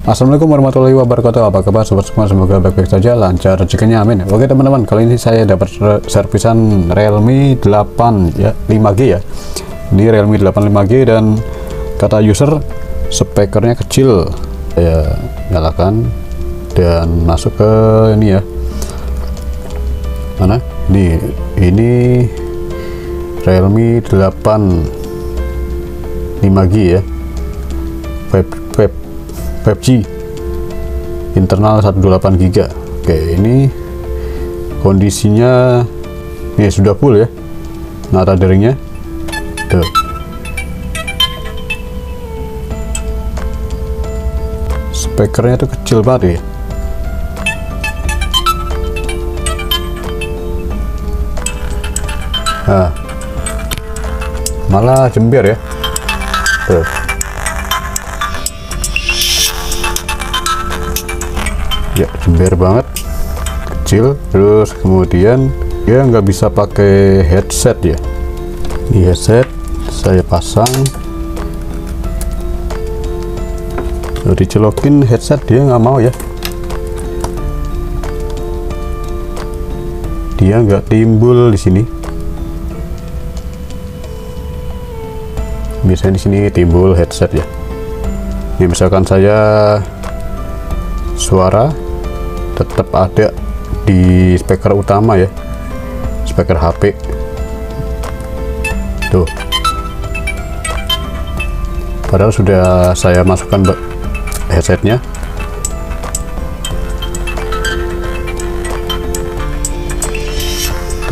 Assalamualaikum warahmatullahi wabarakatuh. Apa kabar sobat semua? Semoga baik-baik saja, lancar rezekinya, amin. Oke teman-teman, kali ini saya dapat servisan Realme 8 ya, 5G ya. Ini Realme 8 5G dan kata user speakernya kecil. Saya nyalakan dan masuk ke ini ya. Mana? Ini Realme 8 5G ya. 5G internal 128 GB. Oke, ini kondisinya ini sudah full ya, nada deringnya tuh. Speakernya tuh kecil banget ya. Nah, malah jember ya tuh. Ya, jember banget, kecil. Terus kemudian dia nggak bisa pakai headset ya. Ini headset saya pasang, lalu dicelokin headset, dia nggak mau ya, dia nggak timbul di sini. Biasanya di sini timbul headset ya. Ini misalkan saya suara tetap ada di speaker utama ya, speaker HP tuh, padahal sudah saya masukkan headsetnya.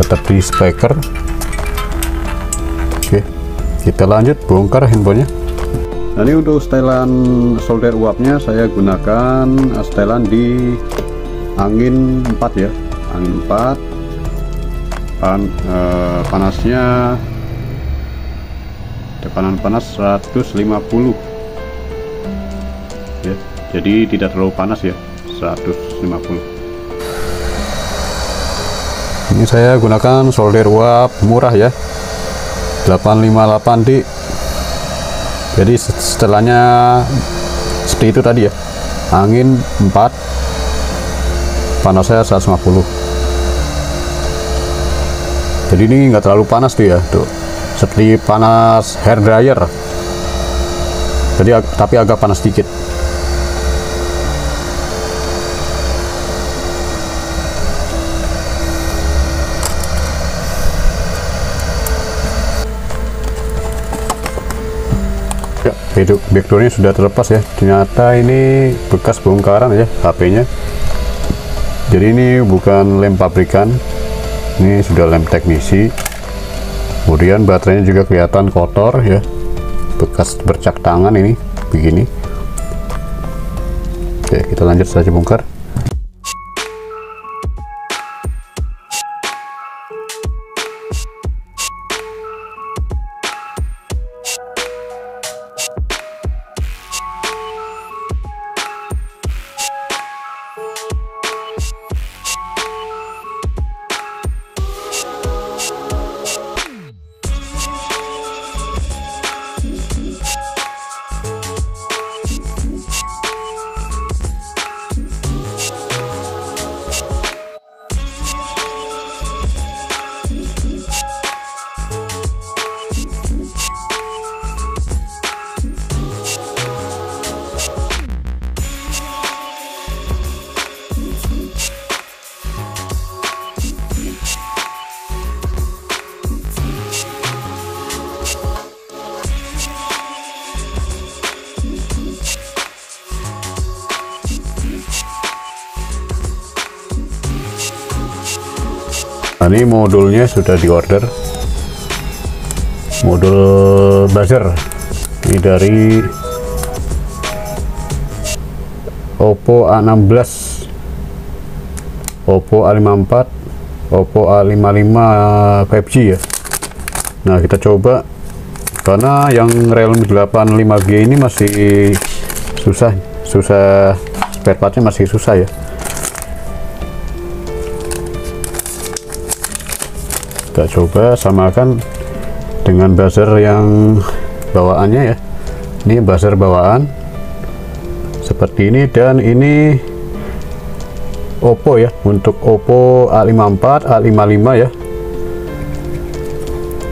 Tetap di speaker. Oke, kita lanjut bongkar handphonenya. Nah, ini untuk setelan solder uapnya saya gunakan setelan di angin 4 ya, angin 4. Panasnya tekanan panas 150 ya, jadi tidak terlalu panas ya, 150. Ini saya gunakan solder uap murah ya, 858D. Jadi setelahnya seperti itu tadi ya, angin 4, panasnya 150. Jadi ini nggak terlalu panas tuh ya, tuh seperti panas hair dryer, jadi tapi agak panas sedikit. Ya, backdoornya sudah terlepas ya. Ternyata ini bekas bongkaran ya HP-nya. Jadi ini bukan lem pabrikan, ini sudah lem teknisi. Kemudian baterainya juga kelihatan kotor ya, bekas bercak tangan ini begini. Oke, kita lanjut saja bongkar. Nah, ini modulnya sudah diorder, modul buzzer ini dari Oppo A16, Oppo A54, Oppo A55 5G ya. Nah, kita coba, karena yang Realme 8 5G ini masih susah spare partnya masih susah ya. Kita coba samakan dengan buzzer yang bawaannya ya. Ini buzzer bawaan seperti ini. Dan ini Oppo ya, untuk Oppo A54, A55 ya.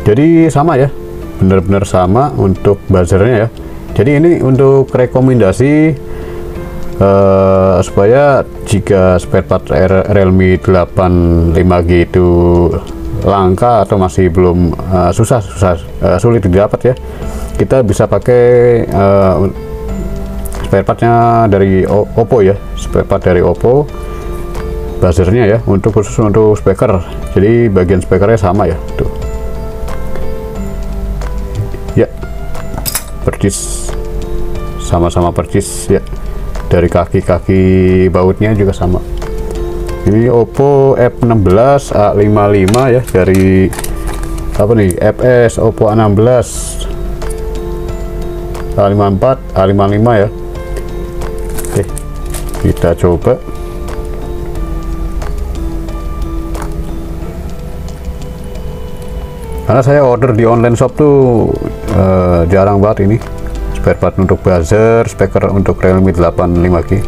Jadi sama ya, benar-benar sama untuk buzzernya ya. Jadi ini untuk rekomendasi supaya jika spare part Realme 85G itu langka atau masih belum sulit didapat ya, kita bisa pakai spare partnya dari Oppo ya, spare part dari Oppo, buzzernya ya, untuk khusus untuk speaker. Jadi bagian speakernya sama ya, tuh ya, percis, sama-sama percis ya. Dari kaki-kaki bautnya juga sama. Ini Oppo F16 A55 ya, dari apa nih, FS Oppo A16, A54, A55 ya. Oke, kita coba. Karena saya order di online shop tuh jarang banget ini spare part untuk buzzer, speaker untuk Realme 85G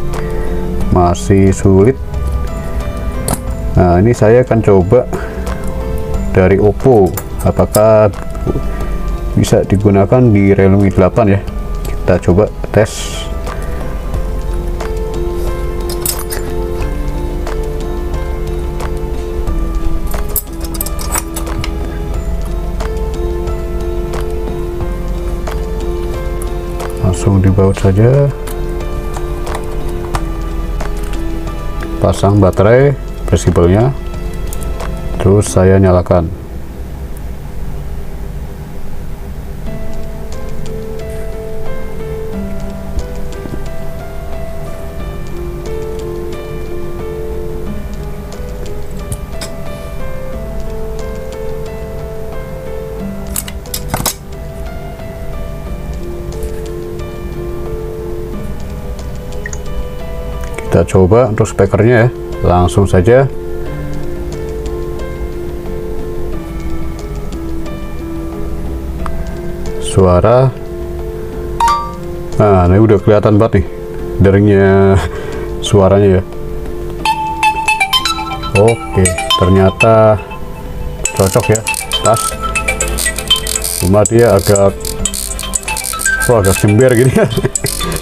masih sulit. Nah, ini saya akan coba dari Oppo, apakah bisa digunakan di Realme 8 ya. Kita coba tes. Langsung dibaut saja, pasang baterai fleksibelnya, terus saya nyalakan. Kita coba untuk speakernya ya, langsung saja. Suara, nah ini udah kelihatan banget nih deringnya suaranya ya. Oke, ternyata cocok ya, pas. Cuma dia agak cember gini ya.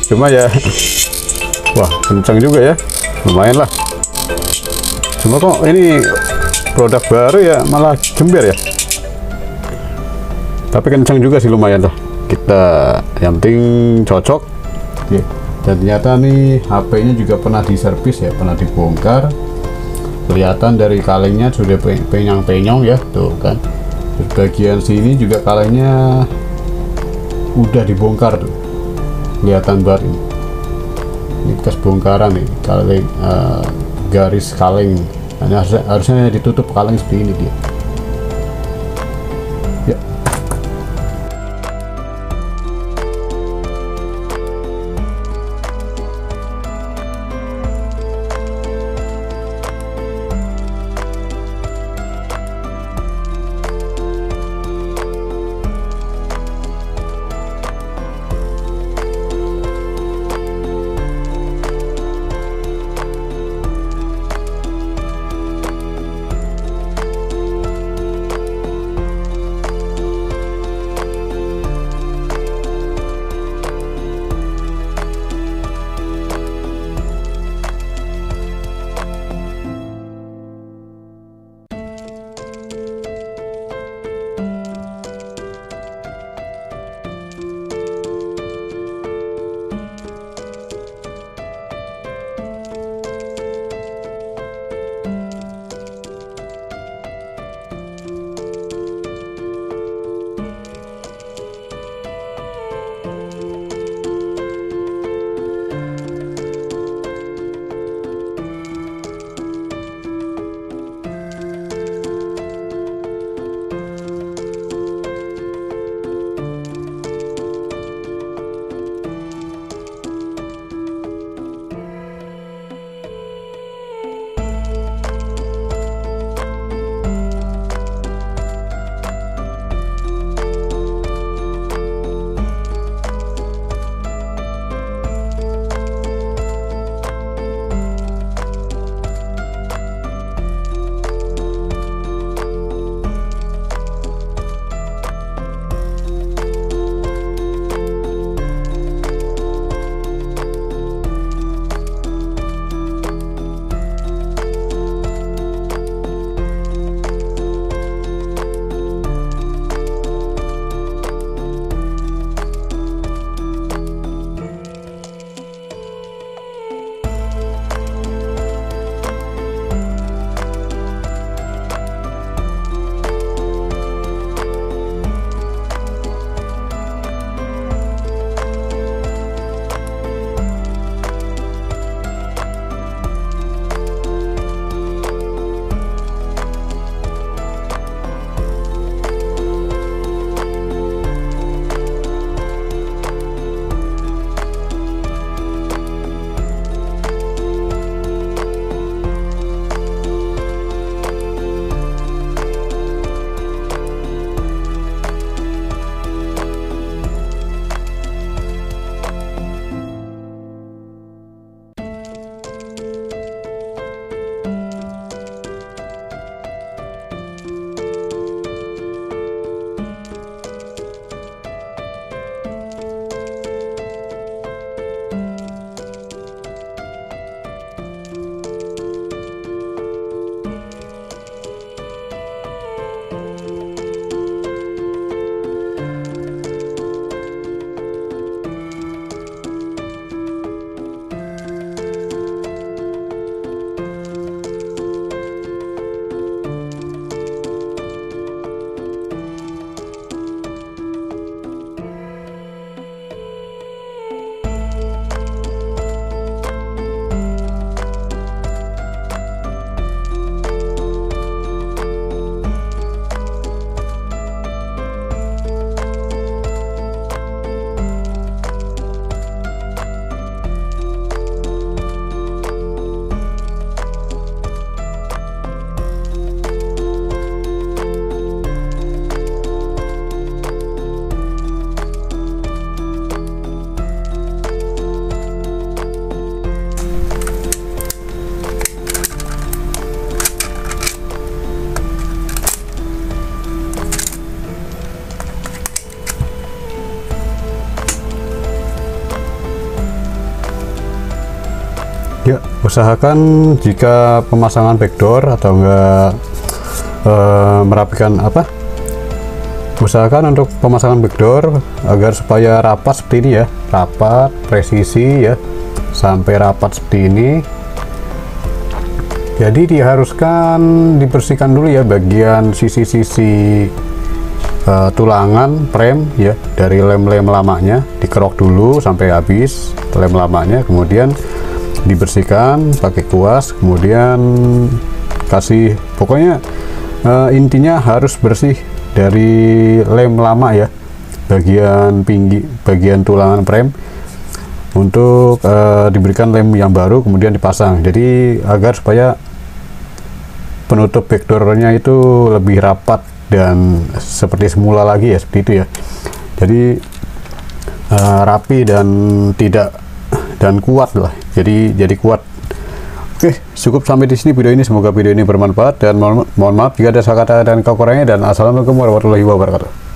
Cuma ya, wah kencang juga ya, lumayan lah. Cuma kok ini produk baru ya malah jember ya, tapi kencang juga sih, lumayan lah. Kita yang penting cocok ya. Dan ternyata nih HP-nya juga pernah diservis ya, pernah dibongkar. Kelihatan dari kalengnya sudah penyong-penyong ya, tuh kan. Di bagian sini juga kalengnya udah dibongkar tuh, kelihatan banget ini. Ini bekas bongkaran nih, kaleng, garis kaleng. Nah, harusnya ditutup kaleng seperti ini dia. Ya. Ya, usahakan jika pemasangan backdoor atau enggak merapikan apa, usahakan untuk pemasangan backdoor agar supaya rapat seperti ini ya, rapat presisi ya, sampai rapat seperti ini. Jadi diharuskan dibersihkan dulu ya bagian sisi-sisi tulangan frame ya, dari lem-lem lamanya dikerok dulu sampai habis lem lamanya, kemudian dibersihkan pakai kuas, kemudian kasih pokoknya intinya harus bersih dari lem lama ya, bagian bagian tulangan frame, untuk diberikan lem yang baru kemudian dipasang. Jadi agar supaya penutup backdoornya itu lebih rapat dan seperti semula lagi ya, seperti itu ya. Jadi rapi dan kuat lah, jadi kuat. Oke, cukup sampai di sini video ini. Semoga video ini bermanfaat dan mohon maaf jika ada salah kata dan kekurangannya, dan assalamualaikum warahmatullahi wabarakatuh.